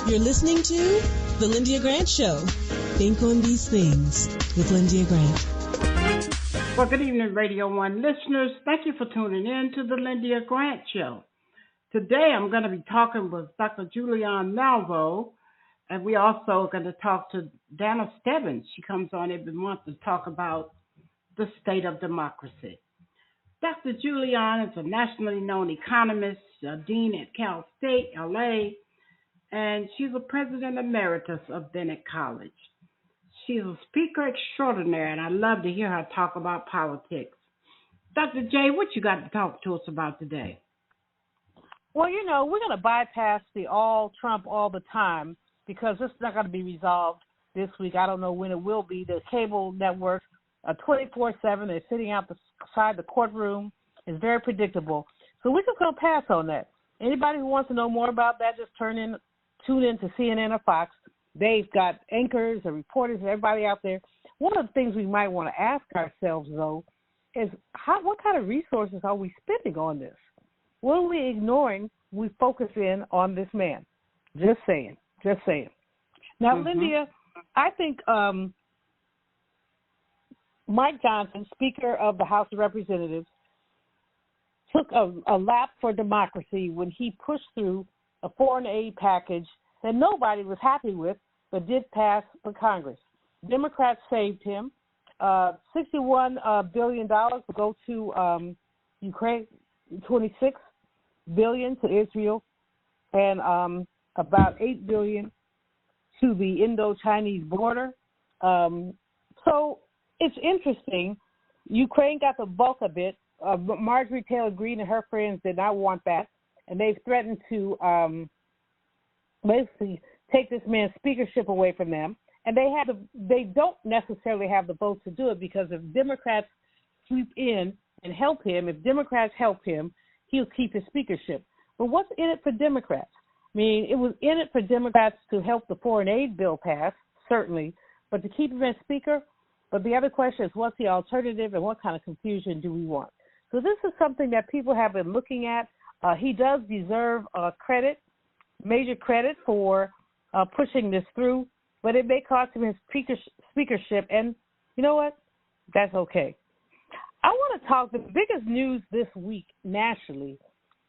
You're listening to The Lyndia Grant Show. Think on these things with Lyndia Grant. Well, good evening, Radio 1 listeners. Thank you for tuning in to The Lyndia Grant Show. Today I'm going to be talking with Dr. Julianne Manvveaux, and we also are going to talk to Dana STEBBINS. She comes on every month to talk about the state of democracy. Dr. Julianne is a nationally known economist, a dean at Cal State, LA, and she's a president emeritus of Bennett College. She's a speaker extraordinaire, and I love to hear her talk about politics. Dr. J, what you got to talk to us about today? Well, you know, we're going to bypass the all Trump all the time because it's not going to be resolved this week. I don't know when it will be. The cable networks are 24/7. They're sitting outside the courtroom. It's very predictable. So we're just going to pass on that. Anybody who wants to know more about that, just tune in to CNN or Fox. They've got anchors and reporters and everybody out there. One of the things we might want to ask ourselves, though, is what kind of resources are we spending on this? What are we ignoring? We focus in on this man. Just saying. Now, Lyndia, I think Mike Johnson, Speaker of the House of Representatives, took a lap for democracy when he pushed through a foreign aid package that nobody was happy with, but did pass for Congress. Democrats saved him. $61 billion will go to Ukraine, $26 billion to Israel, and about $8 billion to the Indo-Chinese border. So it's interesting. Ukraine got the bulk of it. Marjorie Taylor Greene and her friends did not want that, and they've threatened to basically take this man's speakership away from them. And they don't necessarily have the votes to do it because if Democrats sweep in and help him, if Democrats help him, he'll keep his speakership. But what's in it for Democrats? I mean, it was in it for Democrats to help the foreign aid bill pass, certainly, but to keep him as speaker. But the other question is, what's the alternative and what kind of confusion do we want? So this is something that people have been looking at. He does deserve credit, major credit for pushing this through, but it may cost him his speakership, and you know what? That's okay. I want to talk, the biggest news this week nationally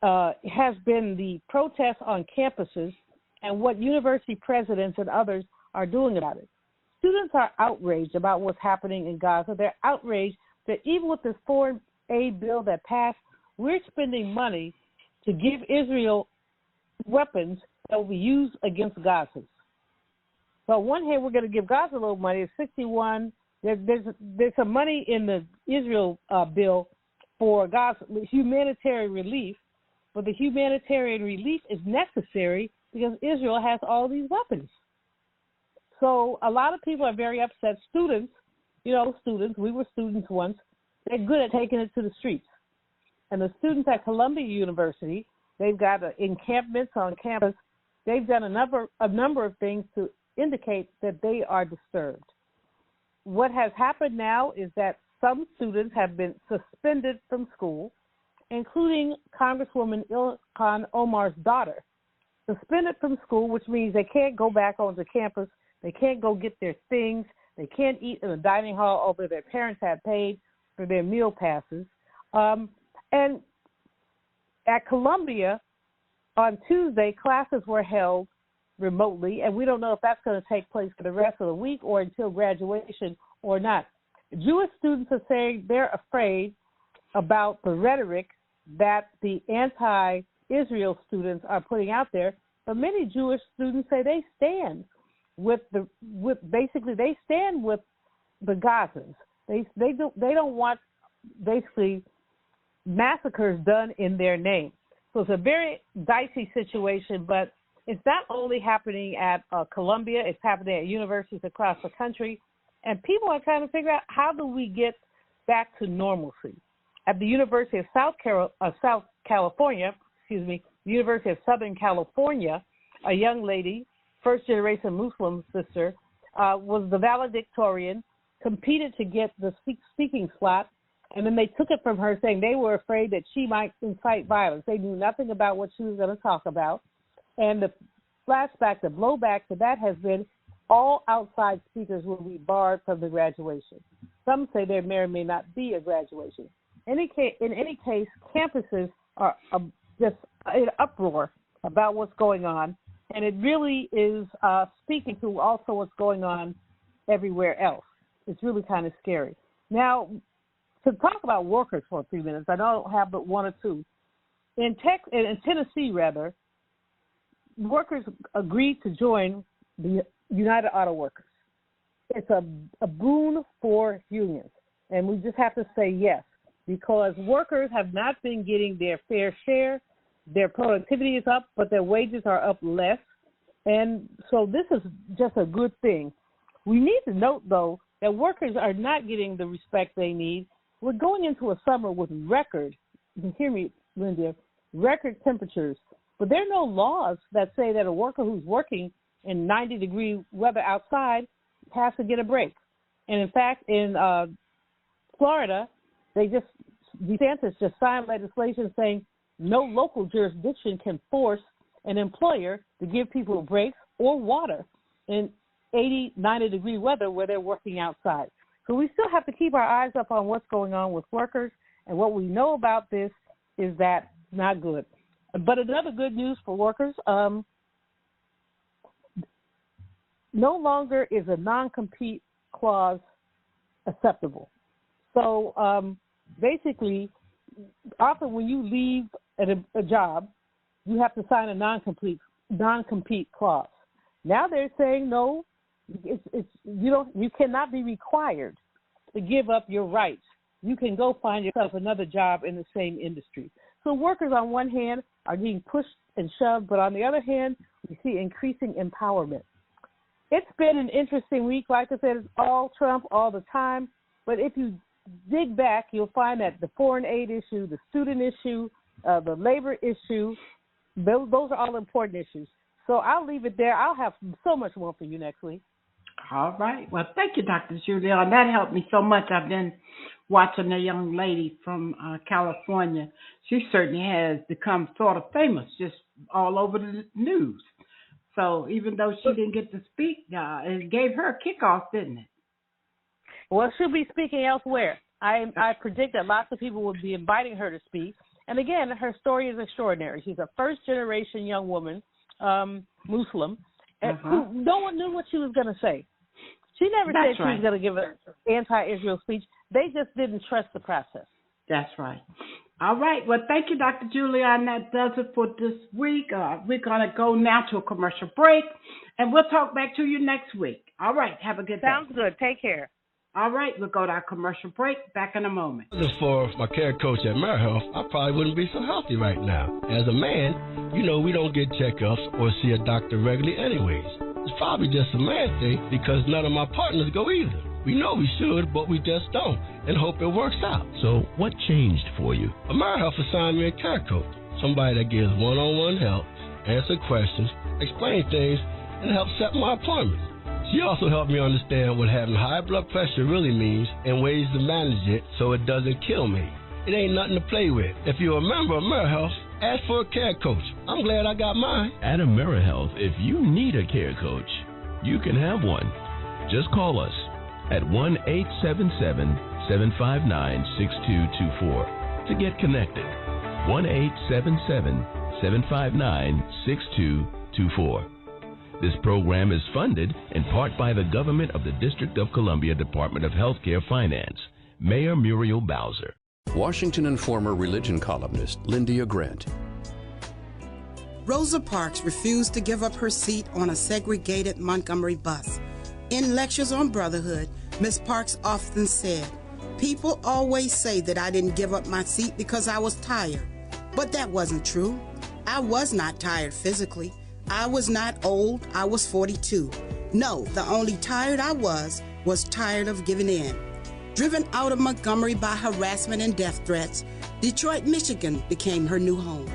has been the protests on campuses and what university presidents and others are doing about it. Students are outraged about what's happening in Gaza. They're outraged that even with this foreign aid bill that passed, we're spending money to give Israel weapons that will be used against Gazans. So on one hand, we're going to give Gaza a little money. It's 61. There's some money in the Israel bill for Gaza humanitarian relief, but the humanitarian relief is necessary because Israel has all these weapons. So a lot of people are very upset. Students, we were students once. They're good at taking it to the streets. And the students at Columbia University, they've got encampments on campus. They've done a number of things to indicate that they are disturbed. What has happened now is that some students have been suspended from school, including Congresswoman Ilhan Omar's daughter, suspended from school, which means they can't go back onto campus. They can't go get their things. They can't eat in the dining hall, although their parents had paid for their meal passes. And at Columbia, on Tuesday, classes were held remotely, and we don't know if that's going to take place for the rest of the week or until graduation or not. Jewish students are saying they're afraid about the rhetoric that the anti-Israel students are putting out there, but many Jewish students say they stand with the Gazans. They don't want basically massacres done in their name. So it's a very dicey situation, but it's not only happening at Columbia, it's happening at universities across the country, and people are trying to figure out how do we get back to normalcy. At the University of the University of Southern California, a young lady, first-generation Muslim sister, was the valedictorian, competed to get the speaking slot, and then they took it from her saying they were afraid that she might incite violence. They knew nothing about what she was going to talk about. And the flashback, the blowback to that has been all outside speakers will be barred from the graduation. Some say there may or may not be a graduation. In any case, campuses are just in uproar about what's going on, and it really is speaking to also what's going on everywhere else. It's really kind of scary. Now, to talk about workers for a few minutes, I know I don't have but one or two. In Tennessee, workers agreed to join the United Auto Workers. It's a boon for unions, and we just have to say yes, because workers have not been getting their fair share. Their productivity is up, but their wages are up less, and so this is just a good thing. We need to note, though, that workers are not getting the respect they need. We're going into a summer with record, you can hear me, Lyndia, record temperatures, but there are no laws that say that a worker who's working in 90-degree weather outside has to get a break. And in fact, in Florida, DeSantis just signed legislation saying no local jurisdiction can force an employer to give people breaks or water in 80, 90-degree weather where they're working outside. So we still have to keep our eyes up on what's going on with workers, and what we know about this is that it's not good. But another good news for workers, no longer is a non-compete clause acceptable. So basically, often when you leave a job, you have to sign a non-compete clause. Now they're saying no, you cannot be required to give up your rights. You can go find yourself another job in the same industry. So workers on one hand are being pushed and shoved, but on the other hand, we see increasing empowerment. It's been an interesting week. Like I said, it's all Trump all the time. But if you dig back, you'll find that the foreign aid issue, the student issue, the labor issue, those are all important issues. So I'll leave it there. I'll have so much more for you next week. All right. Well, thank you, Dr. Julianne. That helped me so much. I've been watching a young lady from California. She certainly has become sort of famous, just all over the news. So even though she didn't get to speak, it gave her a kickoff, didn't it? Well, she'll be speaking elsewhere. I predict that lots of people will be inviting her to speak. And again, her story is extraordinary. She's a first-generation young woman, Muslim, who no one knew what she was going to say. She never said she was going to give an anti-Israel speech. They just didn't trust the process. That's right. All right. Well, thank you, Dr. Julianne. That does it for this week. We're going to go now to a commercial break, and we'll talk back to you next week. All right. Have a good day. Sounds good. Take care. All right. We'll go to our commercial break. Back in a moment. For my care coach at AmeriHealth, I probably wouldn't be so healthy right now. As a man, we don't get checkups or see a doctor regularly anyways. It's probably just a man thing because none of my partners go either. We know we should, but we just don't, and hope it works out. So what changed for you? AmeriHealth assigned me a care coach, somebody that gives one-on-one help, answer questions, explain things, and help set my appointments. She also helped me understand what having high blood pressure really means and ways to manage it so it doesn't kill me. It ain't nothing to play with. If you're a member of AmeriHealth, ask for a care coach. I'm glad I got mine. At AmeriHealth, if you need a care coach, you can have one. Just call us at 1-877-759-6224 to get connected. 1-877-759-6224. This program is funded in part by the government of the District of Columbia Department of Healthcare Finance. Mayor Muriel Bowser. Washington and former religion columnist Lyndia Grant. Rosa Parks refused to give up her seat on a segregated Montgomery bus. In lectures on brotherhood, Ms. Parks often said, "People always say that I didn't give up my seat because I was tired." But that wasn't true. I was not tired physically. I was not old. I was 42. No, the only tired I was tired of giving in. Driven out of Montgomery by harassment and death threats, Detroit, Michigan became her new home.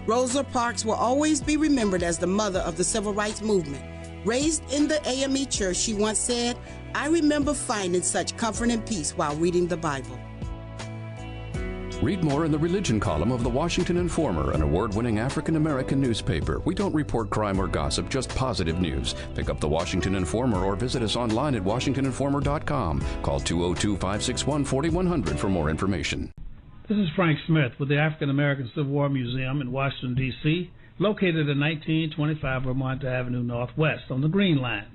Rosa Parks will always be remembered as the mother of the civil rights movement. Raised in the AME church, she once said, "I remember finding such comfort and peace while reading the Bible." Read more in the religion column of the Washington Informer, an award-winning African-American newspaper. We don't report crime or gossip, just positive news. Pick up the Washington Informer or visit us online at washingtoninformer.com. Call 202-561-4100 for more information. This is Frank Smith with the African American Civil War Museum in Washington, D.C., located at 1925 Vermont Avenue Northwest on the Green Line.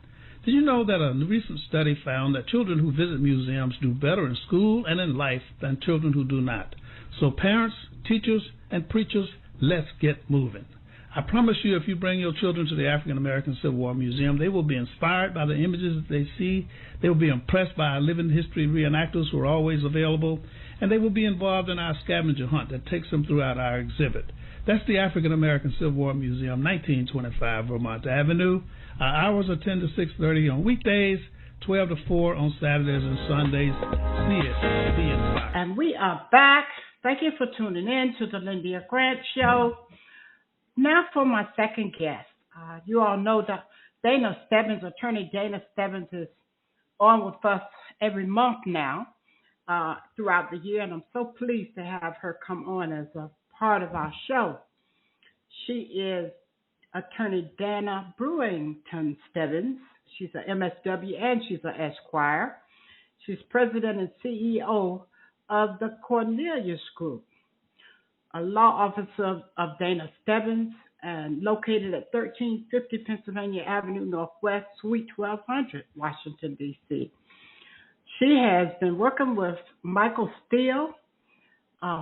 Did you know that a recent study found that children who visit museums do better in school and in life than children who do not? So parents, teachers, and preachers, let's get moving. I promise you, if you bring your children to the African American Civil War Museum, they will be inspired by the images that they see. They will be impressed by our living history reenactors who are always available, and they will be involved in our scavenger hunt that takes them throughout our exhibit. That's the African American Civil War Museum, 1925 Vermont Avenue. Our hours are 10 to 6:30 on weekdays, 12 to 4 on Saturdays and Sundays. See it. Be inspired. And we are back. Thank you for tuning in to the Lyndia Grant Show. Now for my second guest. You all know that Dana Stebbins, Attorney Dana Stebbins, is on with us every month now throughout the year, and I'm so pleased to have her come on as a part of our show. She is Attorney Dana Brewington Stebbins. She's an MSW and she's an Esquire. She's president and CEO of the Cornelius Group, a law officer of Dana Stebbins, and located at 1350 Pennsylvania Avenue Northwest, Suite 1200, Washington, D.C. She has been working with Michael Steele,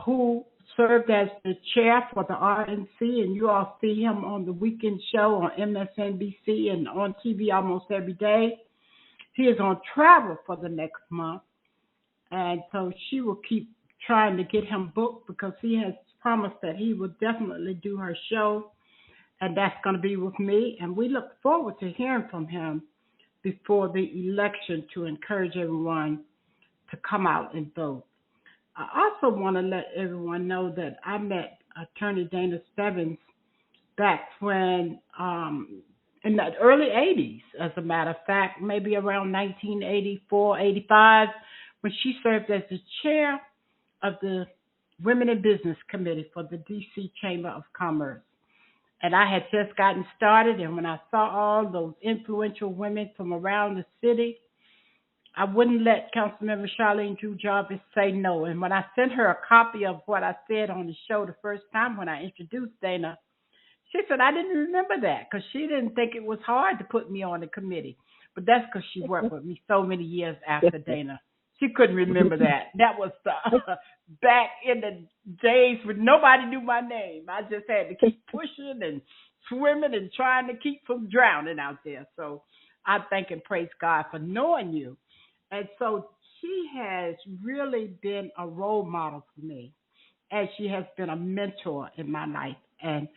who served as the chair for the RNC, and you all see him on the weekend show on MSNBC and on TV almost every day. He is on travel for the next month, and so she will keep trying to get him booked because he has promised that he will definitely do her show, and that's going to be with me, and we look forward to hearing from him before the election to encourage everyone to come out and vote. I also want to let everyone know that I met Attorney Dana Stebbins back when, in the early 80s, as a matter of fact, maybe around 1984, 85, when she served as the chair of the Women in Business Committee for the D.C. Chamber of Commerce. And I had just gotten started, and when I saw all those influential women from around the city, I wouldn't let Councilmember Charlene Drew Jarvis say no. And when I sent her a copy of what I said on the show the first time when I introduced Dana, she said I didn't remember that because she didn't think it was hard to put me on the committee. But that's because she worked with me so many years after Dana. She couldn't remember that. That was back in the days when nobody knew my name. I just had to keep pushing and swimming and trying to keep from drowning out there. So I thank and praise God for knowing you. And so she has really been a role model for me, as she has been a mentor in my life. And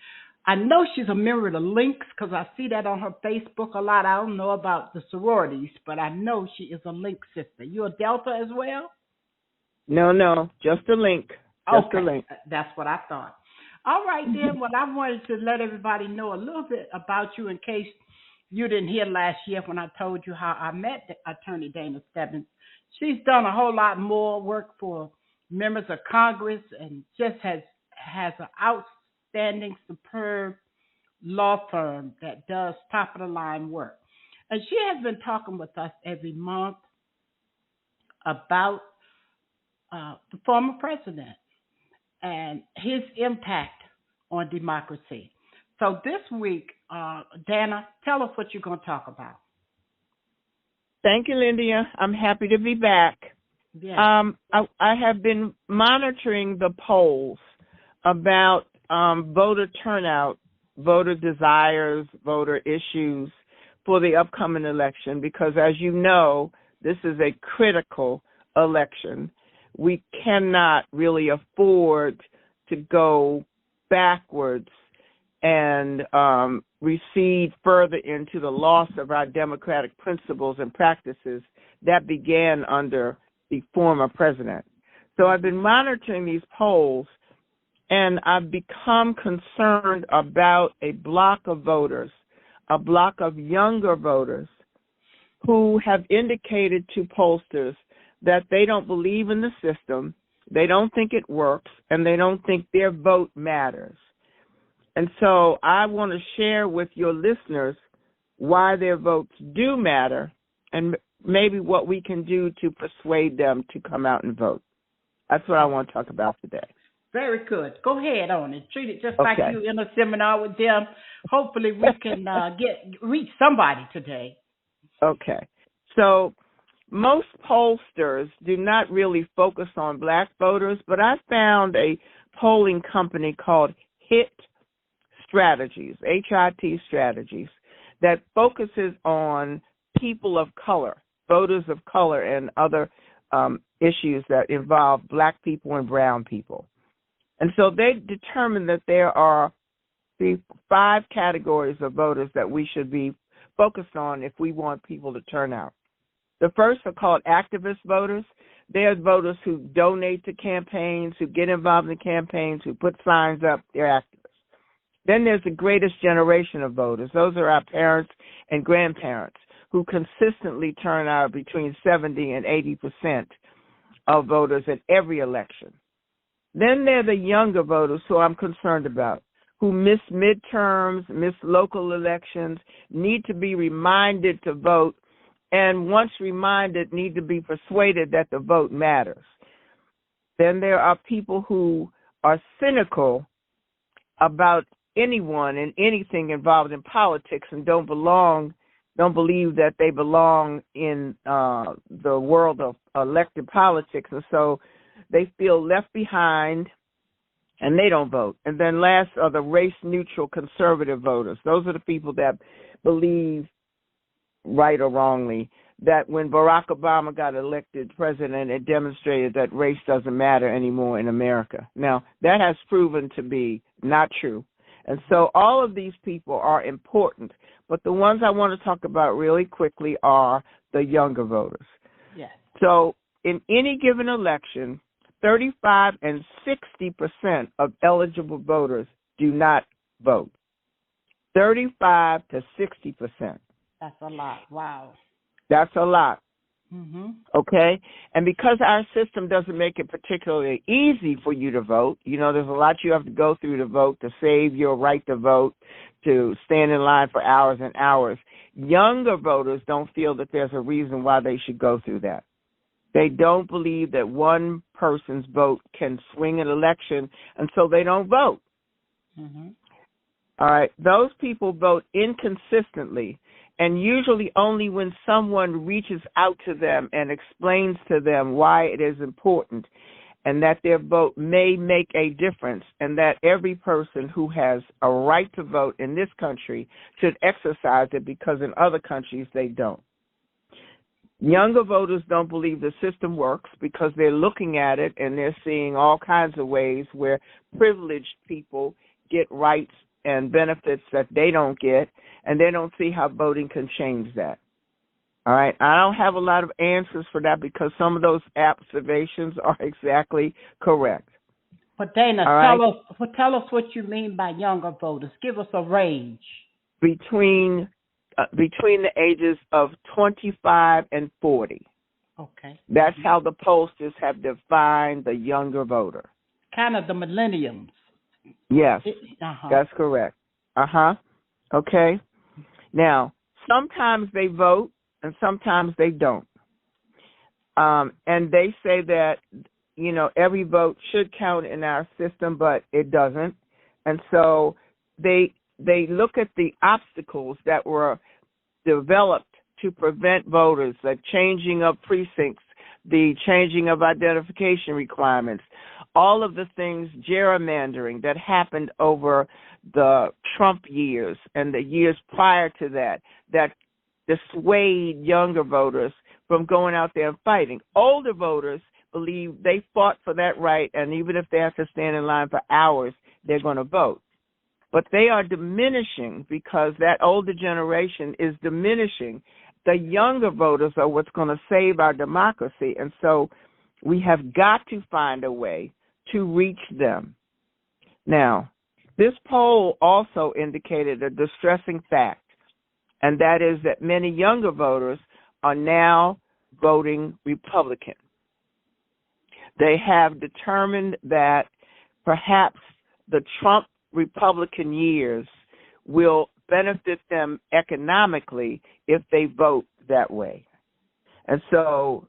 I know she's a member of the Links because I see that on her Facebook a lot. I don't know about the sororities, but I know she is a Link sister. You a Delta as well? No, just a Link. Just okay. a Link. That's what I thought. All right, then. Well, I wanted to let everybody know a little bit about you in case you didn't hear last year when I told you how I met Attorney Dana Stebbins. She's done a whole lot more work for members of Congress and just has an outstanding, superb law firm that does top-of-the-line work. And she has been talking with us every month about the former president and his impact on democracy. So this week, Dana, tell us what you're going to talk about. Thank you, Lyndia. I'm happy to be back. Yes. I have been monitoring the polls about voter turnout, voter desires, voter issues for the upcoming election because, as you know, this is a critical election. We cannot really afford to go backwards and recede further into the loss of our democratic principles and practices that began under the former president. So I've been monitoring these polls, and I've become concerned about a block of voters, a block of younger voters who have indicated to pollsters that they don't believe in the system, They don't think it works, and they don't think their vote matters. And so I want to share with your listeners why their votes do matter and maybe what we can do to persuade them to come out and vote. That's what I want to talk about today. Very good. Go ahead on it. Treat it just Okay. like you in a seminar with them. Hopefully we can reach somebody today. Okay. So most pollsters do not really focus on black voters, but I found a polling company called HIT Strategies, HIT Strategies, that focuses on people of color, voters of color, and other issues that involve black people and brown people. And so they determined that there are the 5 categories of voters that we should be focused on if we want people to turn out. The first are called activist voters. They're voters who donate to campaigns, who get involved in campaigns, who put signs up. They're activists. Then there's the greatest generation of voters. Those are our parents and grandparents who consistently turn out between 70 and 80% of voters at every election. Then there are the younger voters who I'm concerned about, who miss midterms, miss local elections, need to be reminded to vote, and once reminded, need to be persuaded that the vote matters. Then there are people who are cynical about anyone and anything involved in politics and don't believe that they belong in the world of elected politics, and so they feel left behind and they don't vote. And then last are the race-neutral conservative voters. Those are the people that believe, right or wrongly, that when Barack Obama got elected president, it demonstrated that race doesn't matter anymore in America. Now, that has proven to be not true. And so all of these people are important, but the ones I want to talk about really quickly are the younger voters. Yes. So in any given election, 35 and 60% of eligible voters do not vote. 35 to 60%. That's a lot. Wow. That's a lot. Mm-hmm. Okay? And because our system doesn't make it particularly easy for you to vote, there's a lot you have to go through to vote, to save your right to vote, to stand in line for hours and hours. Younger voters don't feel that there's a reason why they should go through that. They don't believe that one person's vote can swing an election, and so they don't vote. Mm-hmm. All right? Those people vote inconsistently, and usually only when someone reaches out to them and explains to them why it is important and that their vote may make a difference and that every person who has a right to vote in this country should exercise it, because in other countries they don't. Younger voters don't believe the system works because they're looking at it and they're seeing all kinds of ways where privileged people get rights and benefits that they don't get, and they don't see how voting can change that. All right? I don't have a lot of answers for that because some of those observations are exactly correct. But Dana, All tell us what you mean by younger voters. Give us a range. Between the ages of 25 and 40. Okay. That's how the pollsters have defined the younger voter. Kind of the millenniums. Yes, That's correct. Okay. Now, sometimes they vote and sometimes they don't. And they say that, every vote should count in our system, but it doesn't. And so they look at the obstacles that were developed to prevent voters, the changing of precincts, the changing of identification requirements, all of the things, gerrymandering that happened over the Trump years and the years prior to that dissuade younger voters from going out there and fighting. Older voters believe they fought for that right, and even if they have to stand in line for hours, they're going to vote. But they are diminishing because that older generation is diminishing. The younger voters are what's going to save our democracy, and so we have got to find a way to reach them. Now, this poll also indicated a distressing fact, and that is that many younger voters are now voting Republican. They have determined that perhaps the Trump Republican years will benefit them economically if they vote that way. And so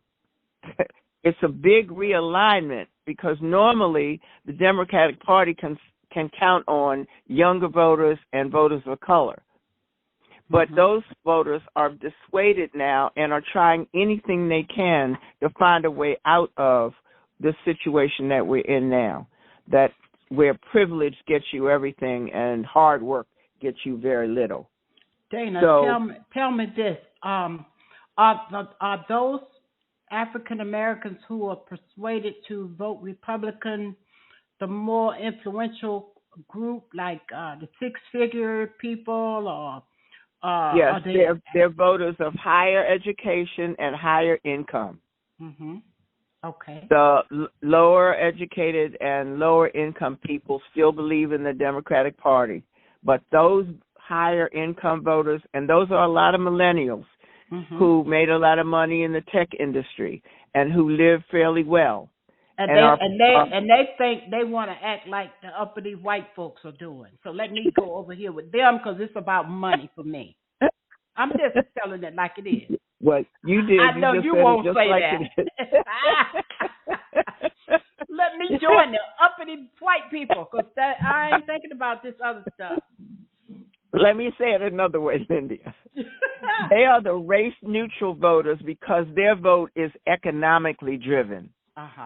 it's a big realignment, because normally the Democratic Party can count on younger voters and voters of color. But those voters are dissuaded now and are trying anything they can to find a way out of the situation that we're in now, that where privilege gets you everything and hard work gets you very little. Dana, So, tell me this. Are those African Americans who are persuaded to vote Republican the more influential group, like the six-figure people, or yes, they're voters of higher education and higher income. Okay. The lower educated and lower income people still believe in the Democratic Party, but those higher income voters, and those are a lot of millennials who made a lot of money in the tech industry and who live fairly well. And they think they want to act like the uppity white folks are doing. So let me go over here with them, because it's about money for me. I'm just telling it like it is. What you did, I know you won't say like that. Let me join the uppity white people, because I ain't thinking about this other stuff. Let me say it another way, Lyndia. They are the race-neutral voters because their vote is economically driven.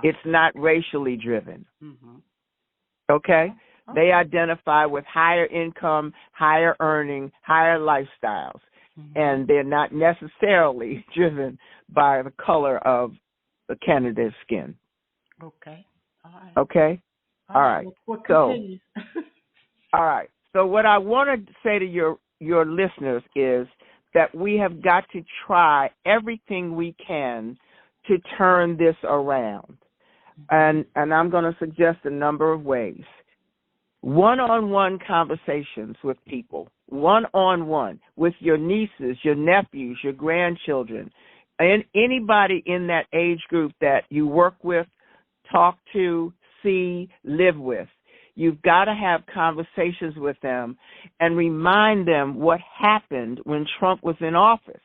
It's not racially driven. Okay? They identify with higher income, higher earning, higher lifestyles, and they're not necessarily driven by the color of the candidate's skin. Okay. All right. Okay? All right. We'll so, continue. all right. So what I want to say to your listeners is that we have got to try everything we can to turn this around. And I'm going to suggest a number of ways. One-on-one conversations with people, one-on-one with your nieces, your nephews, your grandchildren, and anybody in that age group that you work with, talk to, see, live with. You've got to have conversations with them and remind them what happened when Trump was in office,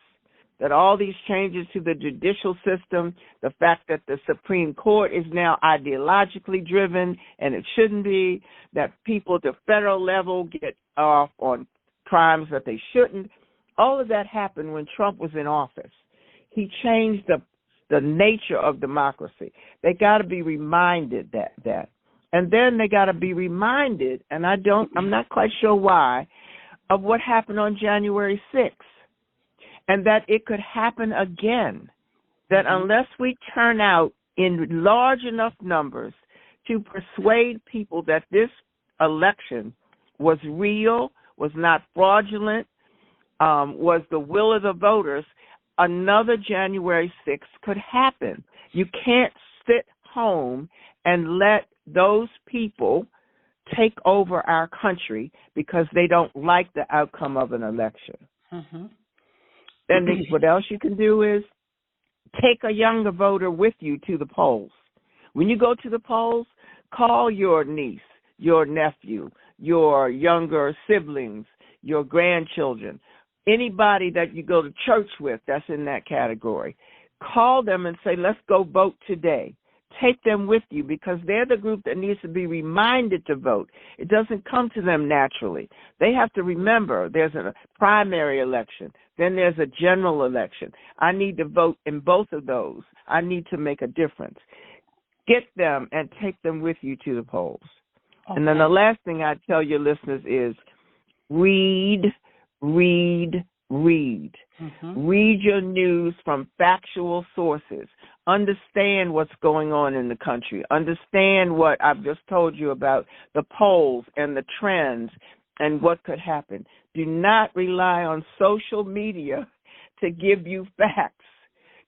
that all these changes to the judicial system, the fact that the Supreme Court is now ideologically driven and it shouldn't be, that people at the federal level get off on crimes that they shouldn't, all of that happened when Trump was in office. He changed the nature of democracy. They got to be reminded that. And then they got to be reminded, and I'm not quite sure why, of what happened on January 6th, and that it could happen again, that unless we turn out in large enough numbers to persuade people that this election was real, was not fraudulent, was the will of the voters, another January 6th could happen. You can't sit home and let those people take over our country because they don't like the outcome of an election. Then what else you can do is take a younger voter with you to the polls. When you go to the polls, call your niece, your nephew, your younger siblings, your grandchildren, anybody that you go to church with that's in that category. Call them and say, let's go vote today. Take them with you because they're the group that needs to be reminded to vote. It doesn't come to them naturally. They have to remember there's a primary election, then there's a general election. I need to vote in both of those. I need to make a difference. Get them and take them with you to the polls. Okay. And then the last thing I tell your listeners is read. Read your news from factual sources. Understand what's going on in the country. Understand what I've just told you about the polls and the trends and what could happen. Do not rely on social media to give you facts.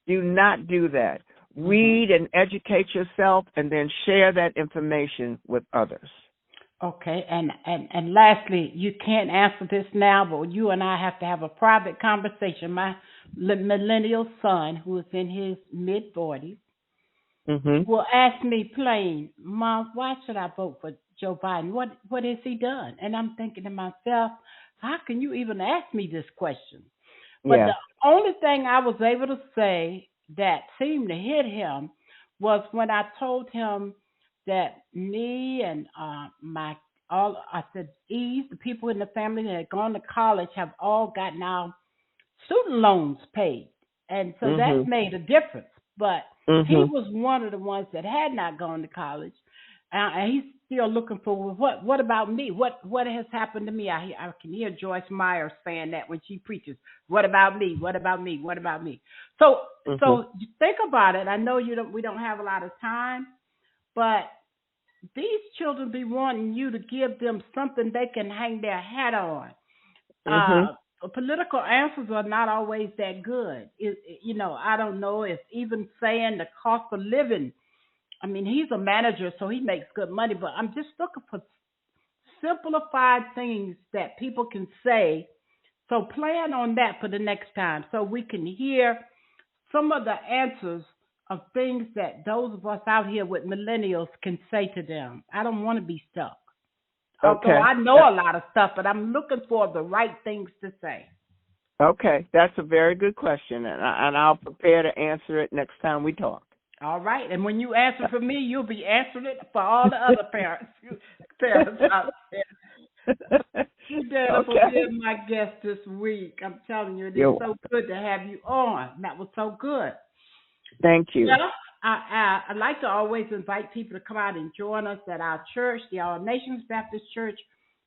Do not do that. Read and educate yourself and then share that information with others. Okay, and lastly, you can't answer this now, but you and I have to have a private conversation. My millennial son, who is in his mid-40s, will ask me plain, Mom, why should I vote for Joe Biden? What has he done? And I'm thinking to myself, how can you even ask me this question? But the only thing I was able to say that seemed to hit him was when I told him that me and I said, Eve, the people in the family that had gone to college have all gotten our student loans paid. And so that made a difference. But he was one of the ones that had not gone to college. And he's still looking for what about me? What has happened to me? I can hear Joyce Meyer saying that when she preaches. What about me? What about me? What about me? So you think about it. I know we don't have a lot of time, but these children be wanting you to give them something they can hang their hat on. Political answers are not always that good. I don't know if even saying the cost of living. I mean, he's a manager, so he makes good money, but I'm just looking for simplified things that people can say. So plan on that for the next time so we can hear some of the answers of things that those of us out here with millennials can say to them. I don't want to be stuck. Okay. Although I know a lot of stuff, but I'm looking for the right things to say. Okay, that's a very good question, and I'll prepare to answer it next time we talk. All right, and when you answer for me, you'll be answering it for all the other parents out there. Dad, for being my guest this week. I'm telling you, it is so good to have you on. That was so good. Thank you. Yeah, I like to always invite people to come out and join us at our church, the All Nations Baptist Church,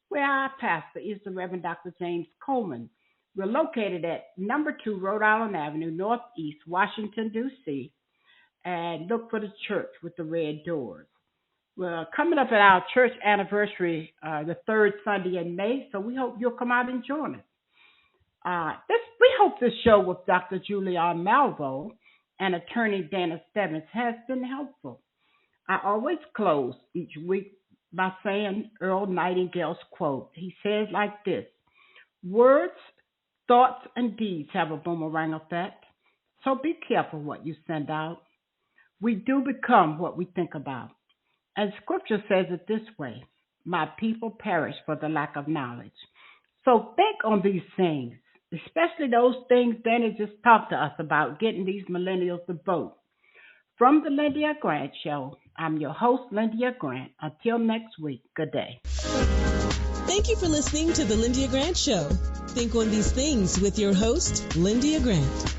where our pastor is the Reverend Dr. James Coleman. We're located at number 2 Rhode Island Avenue, Northeast, Washington, D.C., and look for the church with the red doors. We're coming up at our church anniversary the 3rd Sunday in May, so we hope you'll come out and join us. We hope this show with Dr. Julianne Manveaux and attorney Dana Stebbins has been helpful. I always close each week by saying Earl Nightingale's quote. He says like this: words, thoughts, and deeds have a boomerang effect, so be careful what you send out. We do become what we think about. And Scripture says it this way: my people perish for the lack of knowledge. So think on these things, especially those things Dana just talked to us about, getting these millennials to vote. From the Lyndia Grant Show, I'm your host, Lyndia Grant. Until next week, good day. Thank you for listening to the Lyndia Grant Show. Think on these things with your host, Lyndia Grant.